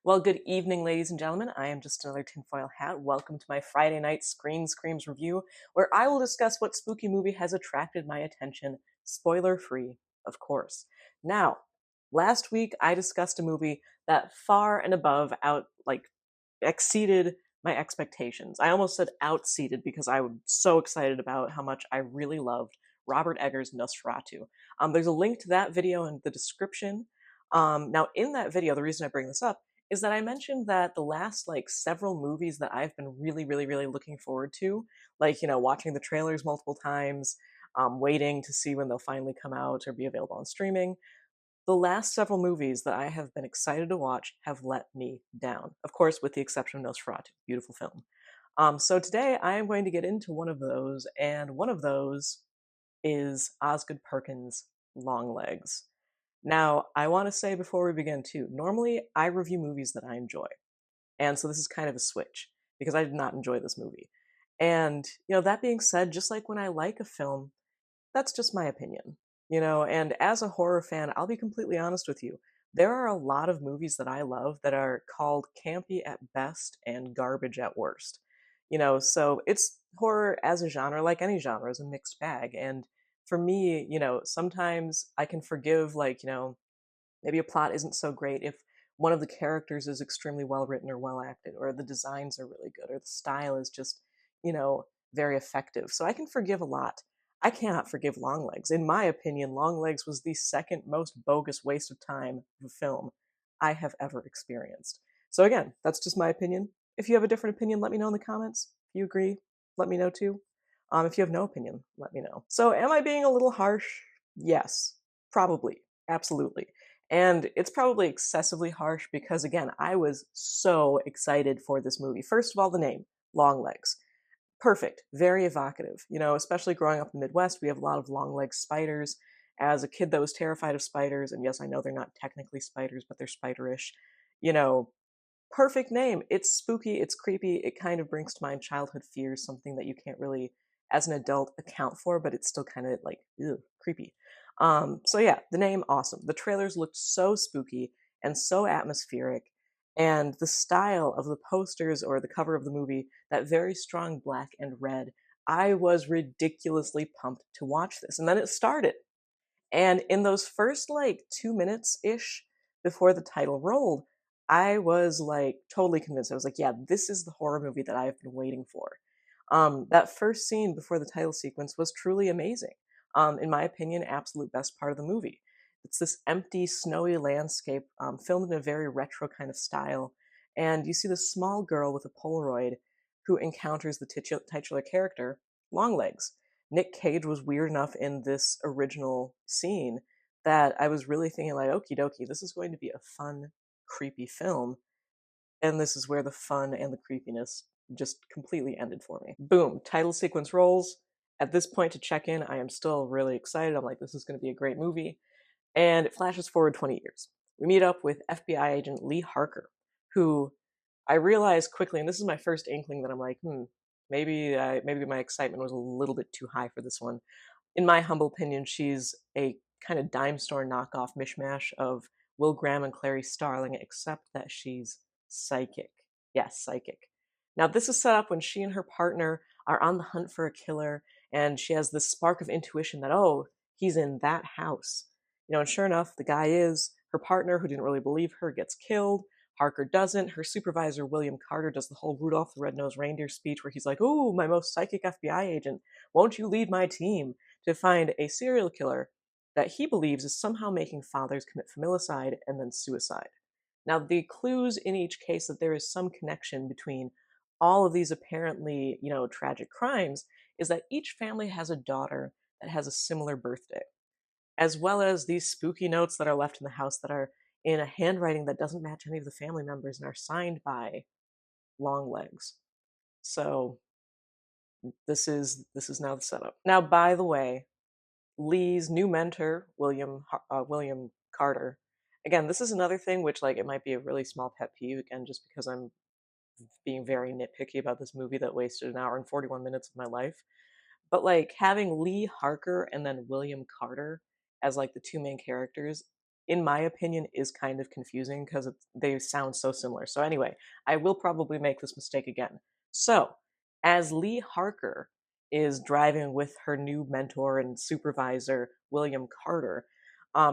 Well, good evening, ladies and gentlemen. I am just another tinfoil hat. Welcome to my Friday night Screen Screams review, where I will discuss what spooky movie has attracted my attention, spoiler-free, of course. Now, last week I discussed a movie that far and above exceeded my expectations. I almost said outseated because I was so excited about how much I really loved Robert Eggers' Nosferatu. There's a link to that video in the description. Now, in that video, the reason I bring this up is that I mentioned that the last several movies that I've been really looking forward to, watching the trailers multiple times, waiting to see when they'll finally come out or be available on streaming. The last several movies that I have been excited to watch have let me down. Of course, with the exception of Nosferatu, beautiful film. So today I am going to get into one of those, and one of those is Osgood Perkins' Longlegs. Now, I want to say before we begin too, normally I review movies that I enjoy. And so this is kind of a switch because I did not enjoy this movie. And, that being said, just like when I like a film, that's just my opinion. And as a horror fan, I'll be completely honest with you. There are a lot of movies that I love that are called campy at best and garbage at worst. So it's horror as a genre, like any genre, is a mixed bag. And for me, sometimes I can forgive, maybe a plot isn't so great if one of the characters is extremely well written or well acted, or the designs are really good, or the style is just, very effective. So I can forgive a lot. I cannot forgive Longlegs. In my opinion, Longlegs was the second most bogus waste of time of a film I have ever experienced. So again, that's just my opinion. If you have a different opinion, let me know in the comments. If you agree, let me know too. If you have no opinion, let me know. So am I being a little harsh? Yes, probably, absolutely. And it's probably excessively harsh because, again, I was so excited for this movie. First of all, the name, Longlegs. Perfect, very evocative. Especially growing up in the Midwest, we have a lot of Longlegs spiders. As a kid that was terrified of spiders, and yes, I know they're not technically spiders, but they're spiderish, you know, perfect name. It's spooky, it's creepy, it kind of brings to mind childhood fears, something that you can't really, as an adult, account for, but it's still kind of creepy. So yeah, the name, awesome. The trailers looked so spooky and so atmospheric, and the style of the posters or the cover of the movie, that very strong black and red, I was ridiculously pumped to watch this. And then it started. And in those first 2 minutes-ish before the title rolled, I was totally convinced. I was like, yeah, this is the horror movie that I've been waiting for. That first scene before the title sequence was truly amazing. In my opinion, absolute best part of the movie. It's this empty, snowy landscape, filmed in a very retro kind of style, and you see this small girl with a Polaroid who encounters the titular character, Longlegs. Nick Cage was weird enough in this original scene that I was really thinking okie dokie, this is going to be a fun, creepy film, and this is where the fun and the creepiness just completely ended for me. Boom, title sequence rolls. At this point to check in, I am still really excited. I'm like, this is going to be a great movie. And it flashes forward 20 years. We meet up with FBI agent Lee Harker, who I realized quickly, and this is my first inkling that I'm like, maybe my excitement was a little bit too high for this one. In my humble opinion, she's a kind of dime store knockoff mishmash of Will Graham and Clarice Starling, except that she's psychic. Yes, psychic. Now, this is set up when she and her partner are on the hunt for a killer, and she has this spark of intuition that, oh, he's in that house. And sure enough, the guy is. Her partner, who didn't really believe her, gets killed. Harker doesn't. Her supervisor, William Carter, does the whole Rudolph the Red-Nosed Reindeer speech where he's like, "Oh, my most psychic FBI agent, won't you lead my team to find a serial killer that he believes is somehow making fathers commit familicide and then suicide." Now, the clues in each case that there is some connection between all of these apparently, tragic crimes is that each family has a daughter that has a similar birthday, as well as these spooky notes that are left in the house that are in a handwriting that doesn't match any of the family members and are signed by Longlegs. So this is now the setup. Now, by the way, Lee's new mentor, William Carter. Again, this is another thing which it might be a really small pet peeve, again, just because I'm being very nitpicky about this movie that wasted an hour and 41 minutes of my life. But like having Lee Harker and then William Carter as like the two main characters, in my opinion, is kind of confusing because they sound so similar. So anyway, I will probably make this mistake again. So, as Lee Harker is driving with her new mentor and supervisor, William Carter,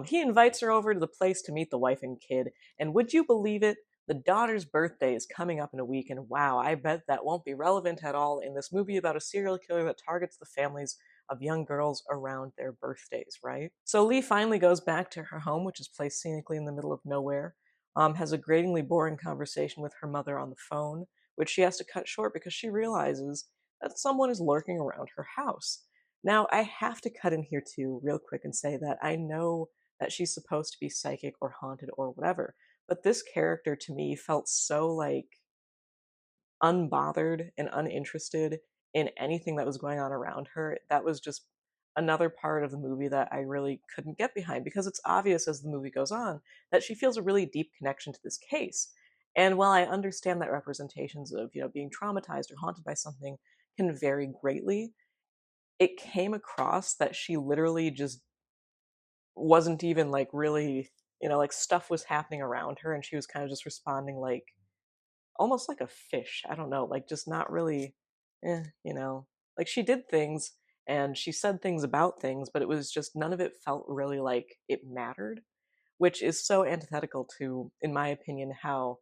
he invites her over to the place to meet the wife and kid. And would you believe it? The daughter's birthday is coming up in a week, and wow, I bet that won't be relevant at all in this movie about a serial killer that targets the families of young girls around their birthdays, right? So Lee finally goes back to her home, which is placed scenically in the middle of nowhere, has a gratingly boring conversation with her mother on the phone, which she has to cut short because she realizes that someone is lurking around her house. Now, I have to cut in here too, real quick, and say that I know that she's supposed to be psychic or haunted or whatever, but this character to me felt so like unbothered and uninterested in anything that was going on around her. That was just another part of the movie that I really couldn't get behind because it's obvious as the movie goes on that she feels a really deep connection to this case. And while I understand that representations of, being traumatized or haunted by something can vary greatly, it came across that she literally just wasn't even like really, like stuff was happening around her and she was kind of just responding like almost like a fish. I don't know, like just not really, like she did things and she said things about things, but it was just none of it felt really like it mattered, which is so antithetical to, in my opinion, how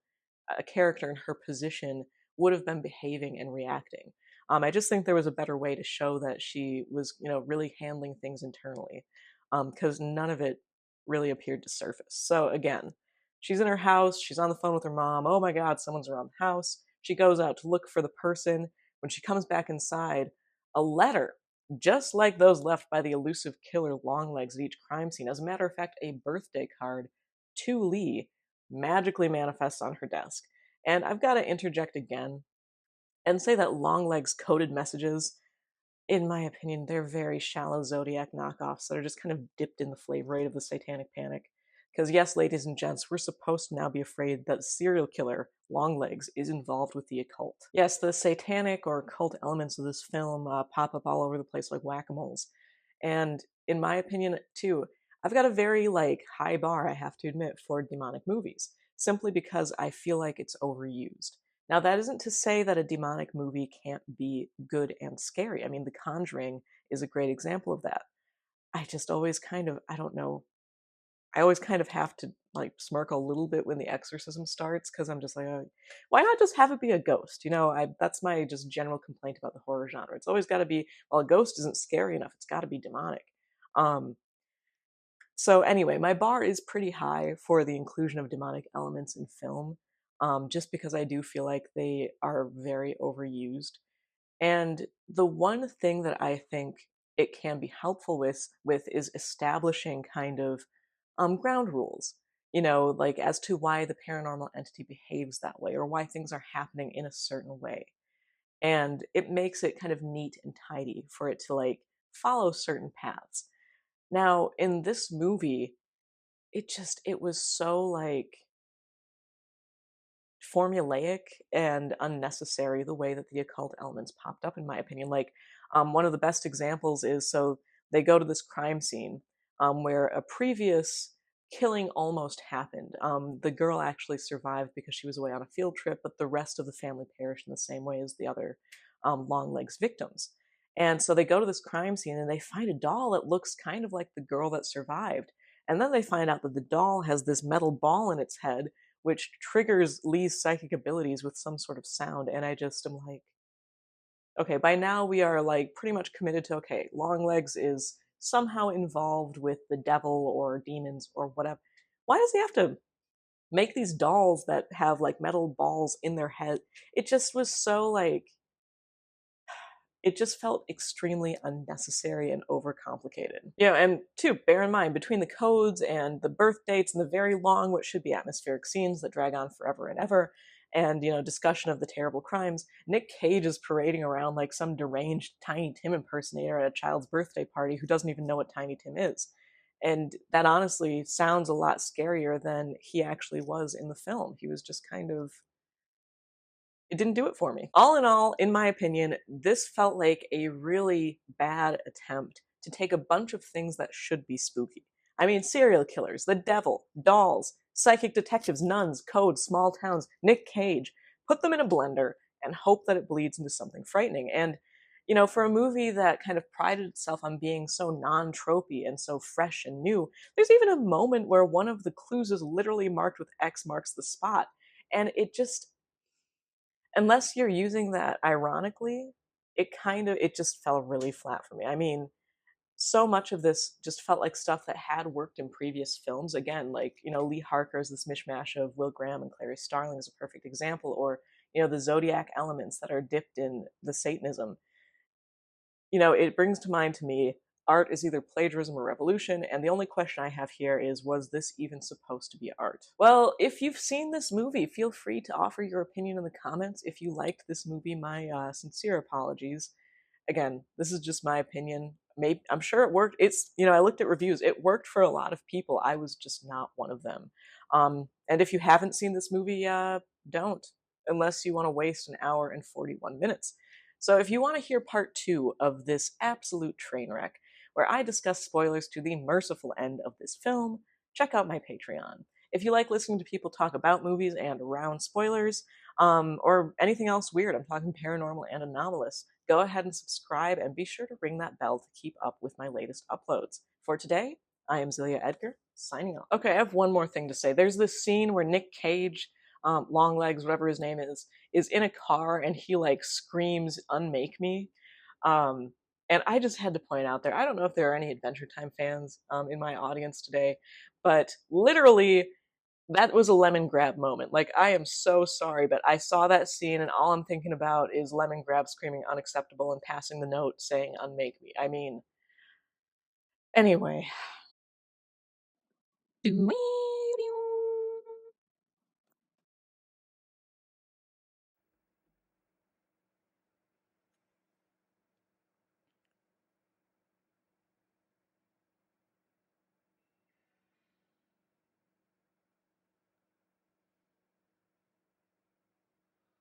a character in her position would have been behaving and reacting. I just think there was a better way to show that she was, really handling things internally, because none of it really appeared to surface. So again, she's in her house, she's on the phone with her mom. Oh my God, someone's around the house. She goes out to look for the person. When she comes back inside, a letter, just like those left by the elusive killer Longlegs at each crime scene. As a matter of fact, a birthday card to Lee magically manifests on her desk. And I've got to interject again and say that Longlegs coded messages, in my opinion, they're very shallow Zodiac knockoffs that are just kind of dipped in the flavor aid of the Satanic Panic. Because, yes, ladies and gents, we're supposed to now be afraid that serial killer Longlegs is involved with the occult. Yes, the satanic or occult elements of this film pop up all over the place like whack-a-moles. And in my opinion, too, I've got a very high bar, I have to admit, for demonic movies, simply because I feel like it's overused. Now, that isn't to say that a demonic movie can't be good and scary. I mean, The Conjuring is a great example of that. I just always kind of, I don't know, I always kind of have to smirk a little bit when the exorcism starts because I'm just like, why not just have it be a ghost? That's my just general complaint about the horror genre. It's always got to be, well, a ghost isn't scary enough. It's got to be demonic. Um, so anyway, my bar is pretty high for the inclusion of demonic elements in film, just because I do feel like they are very overused. And the one thing that I think it can be helpful with is establishing kind of ground rules, like as to why the paranormal entity behaves that way or why things are happening in a certain way. And it makes it kind of neat and tidy for it to follow certain paths. Now, in this movie, it was so formulaic and unnecessary the way that the occult elements popped up, in my opinion. One of the best examples is, so they go to this crime scene where a previous killing almost happened. The girl actually survived because she was away on a field trip, but the rest of the family perished in the same way as the other Longlegs victims. And so they go to this crime scene and they find a doll that looks kind of like the girl that survived. And then they find out that the doll has this metal ball in its head, which triggers Lee's psychic abilities with some sort of sound. And I just am like, okay, by now we are pretty much committed to, okay, Longlegs is somehow involved with the devil or demons or whatever. Why does he have to make these dolls that have metal balls in their head? It just was so it just felt extremely unnecessary and overcomplicated. And two, bear in mind, between the codes and the birth dates and the very long, what should be atmospheric scenes that drag on forever and ever, and, discussion of the terrible crimes, Nick Cage is parading around like some deranged Tiny Tim impersonator at a child's birthday party who doesn't even know what Tiny Tim is. And that honestly sounds a lot scarier than he actually was in the film. He was just kind of It didn't do it for me. All in all, in my opinion, this felt like a really bad attempt to take a bunch of things that should be spooky. I mean, serial killers, the devil, dolls, psychic detectives, nuns, codes, small towns, Nick Cage. Put them in a blender and hope that it bleeds into something frightening. And, for a movie that kind of prided itself on being so non tropey and so fresh and new, there's even a moment where one of the clues is literally marked with X marks the spot. And it just, unless you're using that ironically, it just fell really flat for me. I mean, so much of this just felt like stuff that had worked in previous films. Again, like, Lee Harker's this mishmash of Will Graham and Clarice Starling is a perfect example, or, the Zodiac elements that are dipped in the Satanism. It brings to mind to me art is either plagiarism or revolution, and the only question I have here is, was this even supposed to be art? Well, if you've seen this movie, feel free to offer your opinion in the comments. If you liked this movie, my sincere apologies. Again, this is just my opinion. Maybe I'm sure it worked. I looked at reviews. It worked for a lot of people. I was just not one of them. And if you haven't seen this movie, don't, unless you want to waste an hour and 41 minutes. So if you want to hear part 2 of this absolute train wreck, where I discuss spoilers to the merciful end of this film, check out my Patreon. If you like listening to people talk about movies and around spoilers, or anything else weird, I'm talking paranormal and anomalous, go ahead and subscribe and be sure to ring that bell to keep up with my latest uploads. For today, I am Zelia Edgar, signing off. Okay, I have one more thing to say. There's this scene where Nick Cage, Longlegs, whatever his name is in a car and he like screams, "Unmake me." And I just had to point out there, I don't know if there are any Adventure Time fans in my audience today, but literally that was a lemon grab moment. Like, I am so sorry, but I saw that scene and all I'm thinking about is lemon grab screaming unacceptable and passing the note saying unmake me. I mean, anyway.